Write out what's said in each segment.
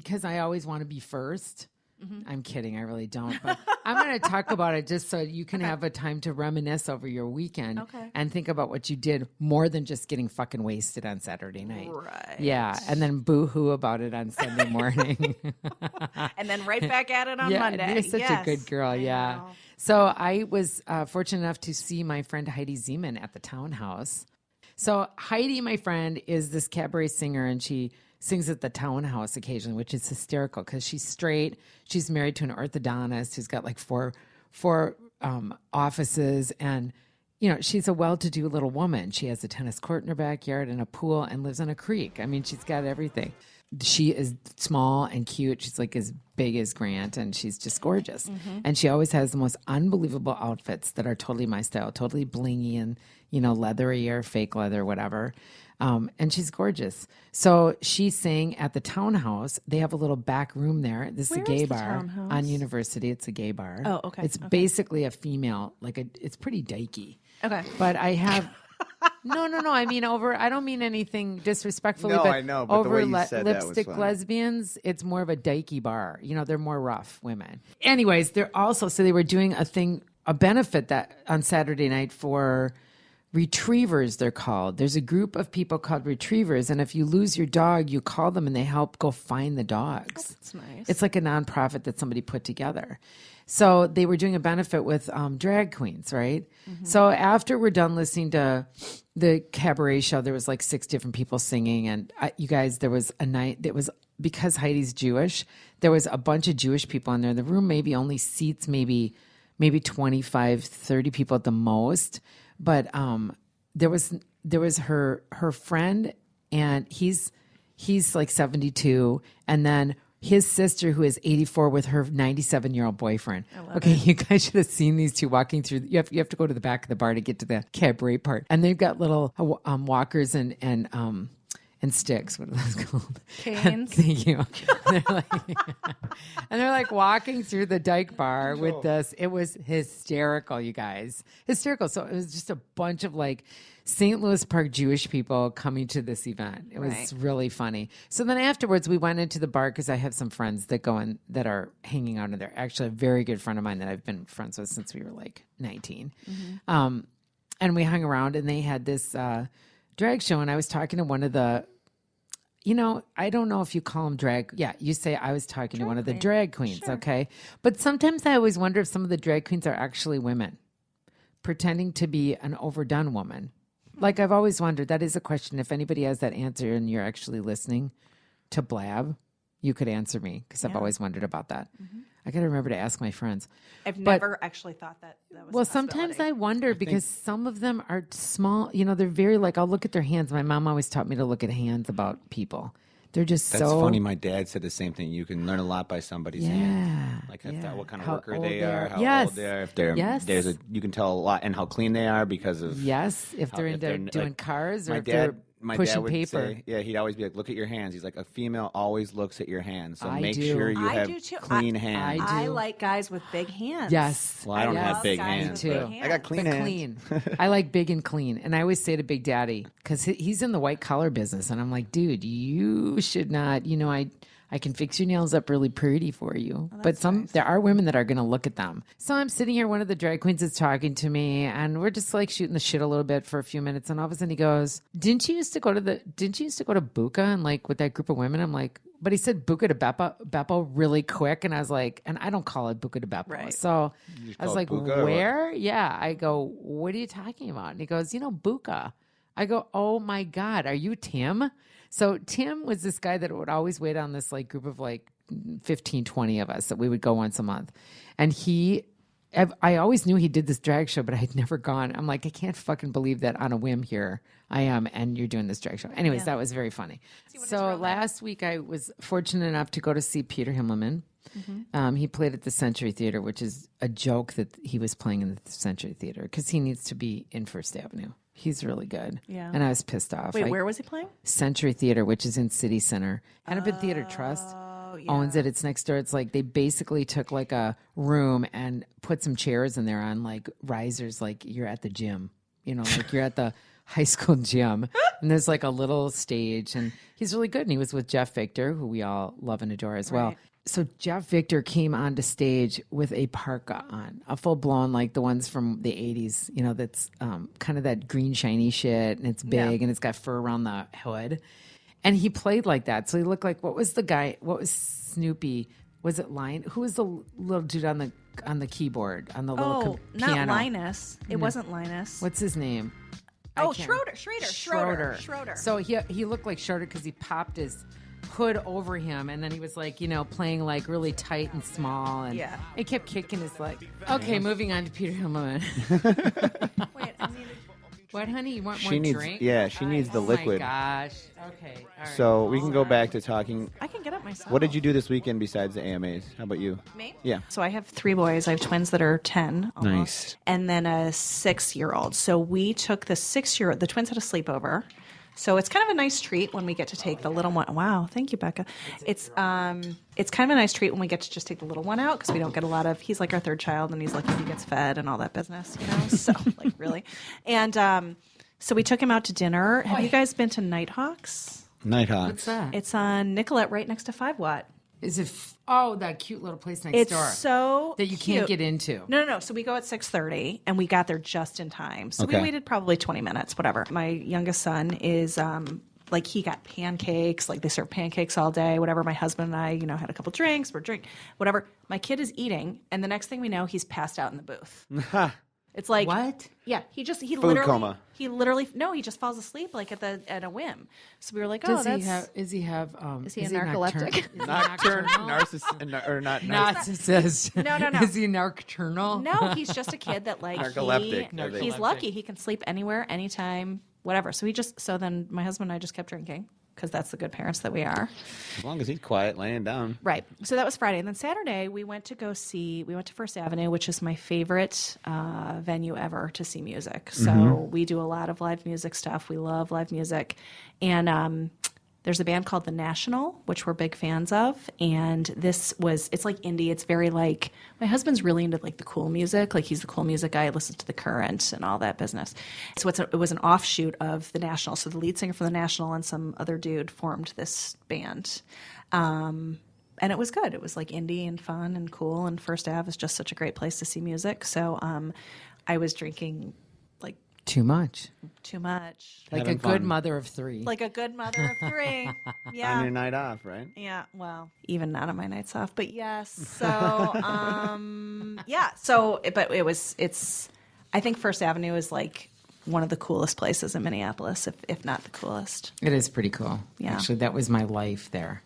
because I always want to be first. I'm kidding. I really don't. But I'm going to talk about it just so you can have a time to reminisce over your weekend and think about what you did more than just getting fucking wasted on Saturday night. Right. Yeah. And then boo-hoo about it on Sunday morning. And then right back at it on Monday. You're such a good girl. Yeah. So I was fortunate enough to see my friend Heidi Zeman at the Townhouse. So Heidi, my friend, is this cabaret singer, and she sings at the Townhouse occasionally, which is hysterical because she's straight. She's married to an orthodontist who's got like four offices, and she's a well-to-do little woman. She has a tennis court in her backyard and a pool and lives on a creek. I mean, she's got everything. She is small and cute. She's like as big as Grant, and she's just gorgeous. And she always has the most unbelievable outfits that are totally my style, totally blingy and, leathery or fake leather, whatever. And she's gorgeous. So she sang at the Townhouse. They have a little back room there. This is a gay bar on University. It's a gay bar. Oh, okay. It's basically a female, it's pretty dykey. Okay. But I have... No. I mean, I don't mean anything disrespectfully, No, but I know, but the over way you said that was lipstick funny. lesbians, it's more of a dykey bar. They're more rough women. Anyways, they're also, so they were doing a benefit that on Saturday night for retrievers, they're called. There's a group of people called retrievers, and if you lose your dog, you call them and they help go find the dogs. Oh, that's nice. It's like a nonprofit that somebody put together. So they were doing a benefit with drag queens, right? So after we're done listening to the cabaret show, there was like 6 different people singing. And you guys, there was a night that was, because Heidi's Jewish, there was a bunch of Jewish people in there. The room maybe only seats maybe 25, 30 people at the most. But there was her friend, and he's like 72, and then his sister, who is 84, with her 97-year-old boyfriend. Okay, you guys should have seen these two walking through. You have to go to the back of the bar to get to the cabaret part, and they've got little walkers and sticks. What are those called? Canes. Thank you. And they're like walking through the dyke bar with this. It was hysterical, you guys. Hysterical. So it was just a bunch of like St. Louis Park Jewish people coming to this event. It was really funny. So then afterwards, we went into the bar because I have some friends that go in that are hanging out in there. Actually, a very good friend of mine that I've been friends with since we were like 19. And we hung around, and they had this drag show, and I was talking to one of the, I don't know if you call them drag. Yeah, you say I was talking to one of the drag queens, okay? But sometimes I always wonder if some of the drag queens are actually women pretending to be an overdone woman. Like, I've always wondered, that is a question. If anybody has that answer and you're actually listening to Blab, you could answer me, because I've always wondered about that. I got to remember to ask my friends. I've never actually thought that was well, a sometimes possibility. I wonder because some of them are small. They're very I'll look at their hands. My mom always taught me to look at hands about people. They're just That's funny. My dad said the same thing. You can learn a lot by somebody's hand. Like what kind of worker they are, how old they are. If they're you can tell a lot, and how clean they are because of if they're into doing cars or if they're my pushing dad would paper. Say, he'd always be like, look at your hands. He's like, a female always looks at your hands. So make do. sure you I have do too. clean hands. I like guys with big hands. Yes. Well, I don't have love big guys hands. with too. big I got clean But hands. clean. I like big and clean. And I always say to Big Daddy, because he's in the white collar business. And I'm like, dude, you should not, I can fix your nails up really pretty for you. But there are women that are going to look at them. So I'm sitting here, one of the drag queens is talking to me, and we're just like shooting the shit a little bit for a few minutes. And all of a sudden he goes, didn't you used to go to Buka and like with that group of women? I'm like, but he said Buca de Beppo really quick. And I was like, and I don't call it Buca de Beppo. Right. So I was like, Buca, where? Yeah. I go, what are you talking about? And he goes, Buca. I go, oh my God, are you Tim? So Tim was this guy that would always wait on this like group of like 15, 20 of us that we would go once a month. And I always knew he did this drag show, but I had never gone. I'm like, I can't fucking believe that on a whim here I am, and you're doing this drag show. Anyways, that was very funny. So last week I was fortunate enough to go to see Peter Himmelman. He played at the Century Theater, which is a joke that he was playing in the Century Theater because he needs to be in First Avenue. He's really good. Yeah. And I was pissed off. Wait, where was he playing? Century Theater, which is in City Center. Hennepin Theater Trust owns it. It's next door. It's like they basically took like a room and put some chairs in there on like risers, like you're at the gym. Like you're at the high school gym, and there's like a little stage, and he's really good. And he was with Jeff Victor, who we all love and adore as well. So Jeff Victor came onto stage with a parka on, a full blown, like the ones from the 80s, you know, that's kind of that green shiny shit, and it's big and it's got fur around the hood. And he played like that. So he looked like, what was Snoopy? Was it Lion? Who was the little dude on the keyboard, on the little piano? Not Linus. It wasn't Linus. What's his name? Schroeder. So he looked like Schroeder because he popped his hood over him, and then he was like, you know, playing like really tight and small, and it kept kicking his leg. Okay, moving on to Peter Himmelman. Wait, I needed... What, honey? You want more drink? Yeah, she needs the liquid. Oh my gosh. Okay. All right. So we can go back to talking. I can get up myself. What did you do this weekend besides the AMAs? How about you? Me? Yeah. So I have 3 boys. I have twins that are 10. Almost, nice. And then a 6-year-old. So we took the 6-year-old. The twins had a sleepover. So it's kind of a nice treat when we get to take the little one. Wow, thank you, Becca. It's kind of a nice treat when we get to just take the little one out because we don't get a lot of. He's like our 3rd child, and he's lucky he gets fed and all that business, you know. So like really, and so we took him out to dinner. Have you guys been to Nighthawks? Nighthawks. What's that? It's on Nicollet, right next to 5 Watt. Is it? That cute little place next door. It's so that you can't get into. No. So we go at 6:30, and we got there just in time. So we waited probably 20 minutes, whatever. My youngest son is like he got pancakes. Like they serve pancakes all day, whatever. My husband and I, you know, had a couple drinks. We're drinking, whatever. My kid is eating, and the next thing we know, he's passed out in the booth. It's like what? Yeah, he Food literally coma. He just falls asleep like at a whim. So we were like, Is he a is he narcoleptic? Narcissist. No. Is he nocturnal? No, he's just a kid that like narcoleptic. He's lucky. He can sleep anywhere, anytime, whatever. So then my husband and I just kept drinking because that's the good parents that we are. As long as he's quiet, laying down. Right. So that was Friday. And then Saturday, we went to First Avenue, which is my favorite venue ever to see music. So we do a lot of live music stuff. We love live music. And there's a band called The National, which we're big fans of. And it's like indie. It's very like, my husband's really into like the cool music. Like he's the cool music guy. He listens to The Current and all that business. So it was an offshoot of The National. So the lead singer for The National and some other dude formed this band. And it was good. It was like indie and fun and cool. And First Ave is just such a great place to see music. So I was drinking like too much. Having Like a good mother of 3. Like a good mother of 3. Yeah. On your night off, right? Yeah. Well, even not on my nights off, but yes. So, yeah. So, but I think First Avenue is like one of the coolest places in Minneapolis, if not the coolest. It is pretty cool. Yeah. Actually, that was my life there.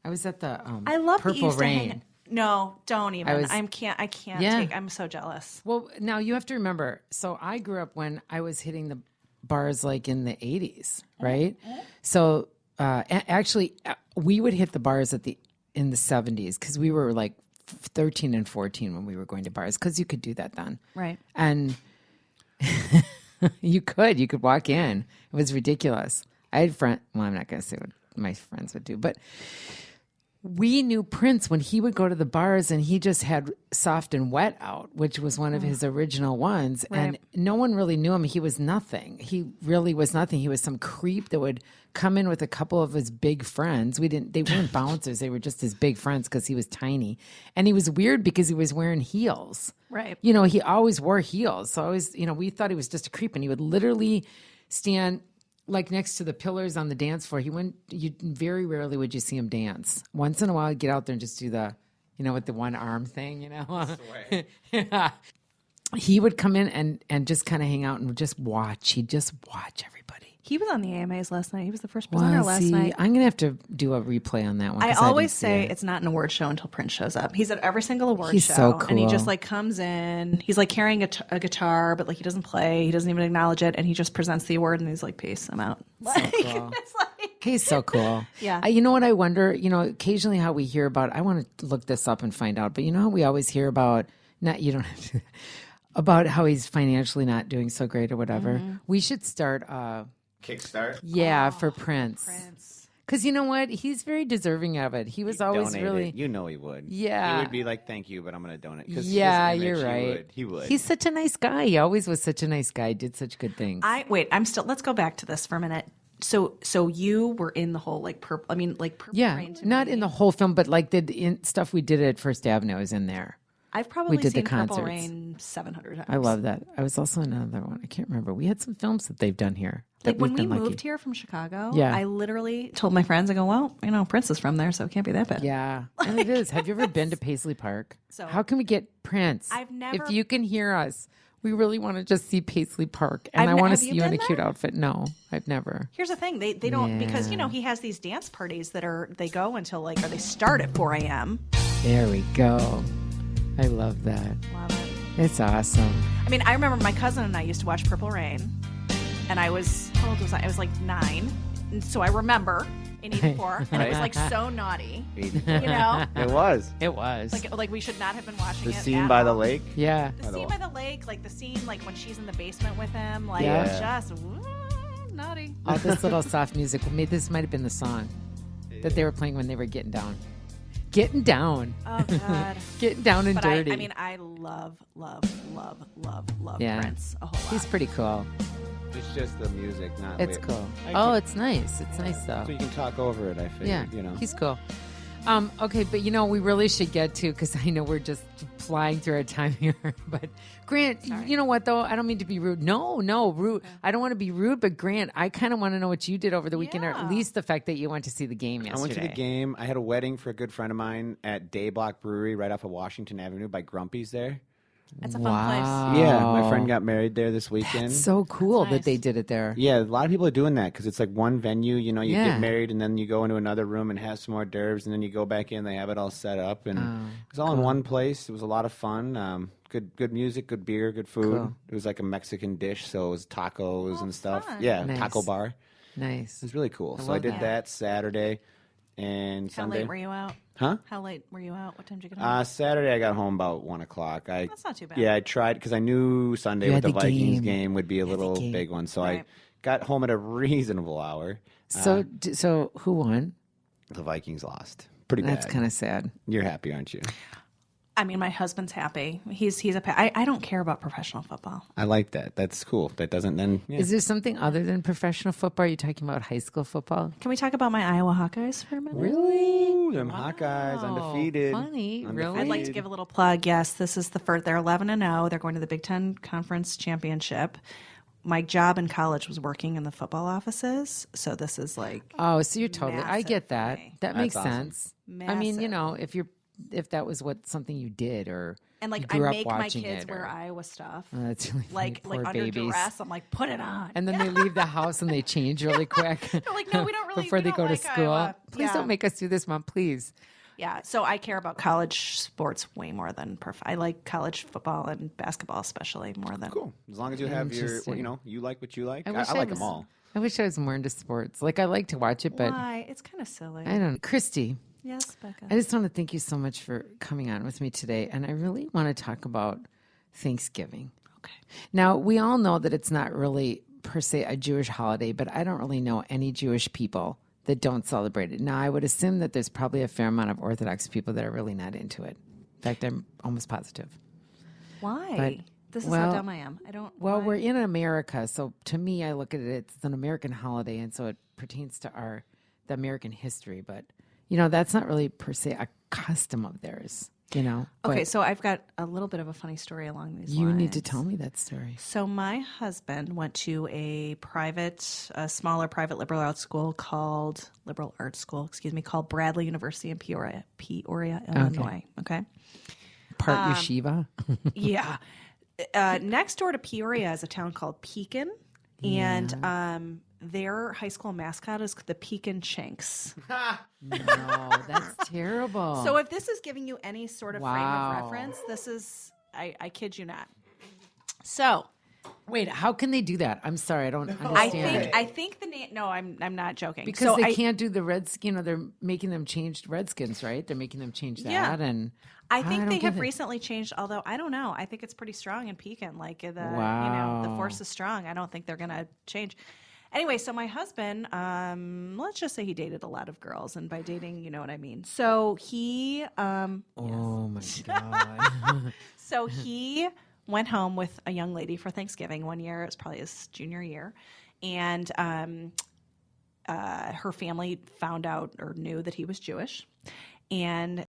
I was at the I love Purple Rain. No, don't even. I can't take. I'm so jealous. Well, now you have to remember. So I grew up when I was hitting the bars like in the 80s, right? So actually, we would hit the bars in the 70s because we were like 13 and 14 when we were going to bars because you could do that then, right? And you could walk in. It was ridiculous. I had friends. Well, I'm not going to say what my friends would do, but we knew Prince when he would go to the bars and he just had Soft and Wet out, which was one of his original ones. Right. And no one really knew him. He was nothing. He really was nothing. He was some creep that would come in with a couple of his big friends. They weren't bouncers. They were just his big friends because he was tiny. And he was weird because he was wearing heels. Right. You know, he always wore heels. So we thought he was just a creep, and he would literally stand like next to the pillars on the dance floor. Very rarely would you see him dance. Once in a while, he'd get out there and just do the, with the one arm thing, Yeah. He would come in and just kind of hang out and just watch. He'd just watch everybody. He was on the AMAs last night. He was the first presenter last night. I'm going to have to do a replay on that one. I always say it's not an award show until Prince shows up. He's at every single award show. He's so cool. And he just like comes in. He's like carrying a guitar, but like he doesn't play. He doesn't even acknowledge it. And he just presents the award and he's like, peace, I'm out. So cool. It's like, he's so cool. Yeah. You know what I wonder? Occasionally how we hear about, I want to look this up and find out, but you know how we always hear about, you don't have to, about how he's financially not doing so great or whatever. Mm-hmm. We should start Kickstart? Yeah, for Prince. Because you know what? He's very deserving of it. He was always really... You know he would. Yeah. He would be like, thank you, but I'm going to donate. Yeah, you're right. He would. He's such a nice guy. He always was such a nice guy. Did such good things. Let's go back to this for a minute. So you were in the whole Purple Rain. Not in the whole film, but like stuff we did at First Avenue is in there. I've probably did seen the Purple concerts. Rain 700 times. I love that. I was also in another one. I can't remember. We had some films that they've done here. Like when we moved here from Chicago, Yeah. I literally told my friends, I go, well, Prince is from there, so it can't be that bad. Yeah, and it is. Have you ever been to Paisley Park? So how can we get Prince? I've never. If you can hear us, we really want to just see Paisley Park, and I want to see you in a cute outfit. No, I've never. Here's the thing: they don't because he has these dance parties they go until or they start at 4 a.m. There we go. I love that. Love it. It's awesome. I mean, I remember my cousin and I used to watch Purple Rain, and how old was I? I was like 9, and so I remember in '84, and it was like so naughty, It was. It was. Like we should not have been watching The it. scene by the lake. Yeah. The scene by the lake, like the scene like when she's in the basement with him, like Yeah. just naughty. All this little soft music. This might have been the song that they were playing when they were getting down. Getting down. Oh God. Getting down and dirty. I mean, I love Yeah. Prince a whole lot. He's pretty cool. It's just the music, not. It's cool. Oh, it's nice. It's nice though. So you can talk over it. I figured. Yeah. He's cool. Okay, but we really should get to, because I know we're just flying through our time here. But Grant, you know what though? I don't mean to be rude. No, rude. Okay. I don't want to be rude, but Grant, I kind of want to know what you did over the weekend, or at least the fact that you went to see the game yesterday. I went to the game. I had a wedding for a good friend of mine at Dayblock Brewery right off of Washington Avenue by Grumpy's there. That's a fun place. Yeah, my friend got married there this weekend. That's so cool That's nice. that they did it there. Yeah, a lot of people are doing that because it's like one venue. You get married and then you go into another room and have some hors d'oeuvres, and then you go back in. They have it all set up, and it was all in one place. It was a lot of fun. Good music, good beer, good food. Cool. It was like a Mexican dish, so it was tacos and stuff. Fun. Yeah, Nice. taco bar. Nice. It was really cool. So I love did that. that Saturday and How Sunday. late were you out? Huh? How late were you out? What time did you get home? Saturday I got home about 1:00. That's not too bad. Yeah, I tried because I knew Sunday You with had the the Vikings game. game would be a little game. big one, so Right. I got home at a reasonable hour. So who won? The Vikings lost. Pretty That's bad. kind of sad. You're happy, aren't you? I mean, my husband's happy. I don't care about professional football. I like that. That's cool. That doesn't then. Yeah. Is there something other than professional football? Are you talking about high school football? Can we talk about my Iowa Hawkeyes for a minute? Ooh, them Hawkeyes undefeated. Funny, really? I'd like to give a little plug. Yes, this is the first. They're 11-0. They're going to the Big Ten Conference Championship. My job in college was working in the football offices, so this is like Oh, so you're totally. I massive get for that. me. That makes awesome. sense. I mean, Massive. if that was something you did, or and you like I grew up make my watching kids it, wear or- Iowa stuff, Oh, that's really funny. like Poor under babies. duress. I'm like, put it on. And then they leave the house and they change really quick. They're like, no, we don't really. before we they don't go like to school. Iowa. Please don't make us do this, Mom. Please. Yeah, so I care about college sports way more than I like college football and basketball especially more than. Cool. As long as you have your, Interesting. you like what you like. I wish like was- them all. I wish I was more into sports. Like, I like to watch it, but Why? It's kind of silly. I don't know. Kristy, Yes, Becca. I just want to thank you so much for coming on with me today. And I really want to talk about Thanksgiving. Okay. Now, we all know that it's not really per se a Jewish holiday, but I don't really know any Jewish people that don't celebrate it. Now, I would assume that there's probably a fair amount of Orthodox people that are really not into it. In fact, I'm almost positive. Why? But- This is well- how dumb I am. I don't. Well, why? we're in America, so to me, I look at it, it's an American holiday, and so it pertains to the American history. But, that's not really per se a custom of theirs, Okay, But so I've got a little bit of a funny story along these lines. you need to tell me that story. So my husband went to a smaller private liberal arts school called Bradley University in Peoria, Illinois. Okay. Part yeshiva? Yeah. Next door to Peoria is a town called Pekin, and their high school mascot is the Pekin Chinks. No, that's terrible. So if this is giving you any sort of frame Wow. of reference, this is, I kid you not. So Wait, how can they do that? I'm sorry, I don't understand. I think the name. No, I'm not joking. Because so they can't do the Redskin, they're making them change Redskins, right? They're making them change that, Yeah. and I think don't they get have it. recently changed. Although I don't know. I think it's pretty strong in Pekin. Like the Wow. the force is strong. I don't think they're gonna change. Anyway, so my husband, let's just say he dated a lot of girls, and by dating, you know what I mean. So he, Oh my God. so he went home with a young lady for Thanksgiving one year. It was probably his junior year, and her family found out or knew that he was Jewish, and